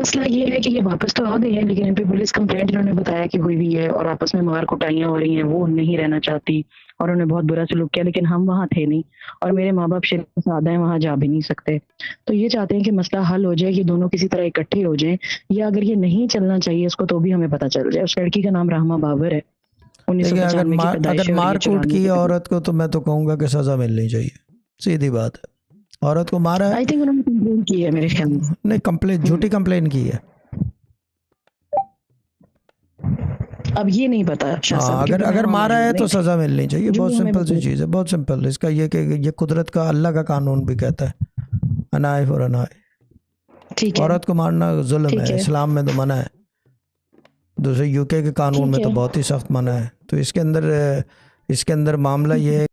मसला ये है कि ये वापस तो आ गई है, लेकिन इन पे पुलिस कंप्लेंट इन्होंने बताया कि हुई है और आपस में मार कुटाइयाँ हो रही हैं, वो नहीं रहना चाहती और उन्हें बहुत बुरा सलूक किया, लेकिन हम वहाँ थे नहीं और मेरे माँ-बाप शरीफ सादा हैं, वहाँ जा भी नहीं सकते। तो ये चाहते हैं कि मसला हल हो जाए, कि दोनों किसी तरह इकट्ठे हो जाएँ, या अगर ये नहीं चलना चाहिए इसको तो भी हमें पता चल जाए। उस लड़की का नाम राहमा बाबर है, देखिए, 1995 की अगर पैदाइश है और ये मार कूट 94 की की है पैदाइश। औरत को, तो मैं तो कहूँगा कि सज़ा मिलनी चाहिए, सीधी बात है। औरत को मारा है, आई थिंक उन्होंने कंप्लेन की है मेरे ख्याल में। नहीं कंप्लेन, हुँ। झूठी कंप्लेन की है। अब ये नहीं पता शाह हाँ, साहब, अगर क्योंकि मैं अगर वहाँ मारा है मौजूद तो नहीं थी। सज़ा मिलनी चाहिए, जो बहुत हमें सिंपल सी बता। चीज़ है, बहुत सिंपल। इसका ये कि ये कुदरत का, अल्लाह का कानून भी कहता है, एन आई फॉर एन आई। ठीक है, औरत को मारना जुल्म ठीक है, है, इस्लाम में तो मना है, दूसरे यूके के कानून ठीक में तो है। बहुत ही सख्त मना है। तो इसके अंदर मामला ये है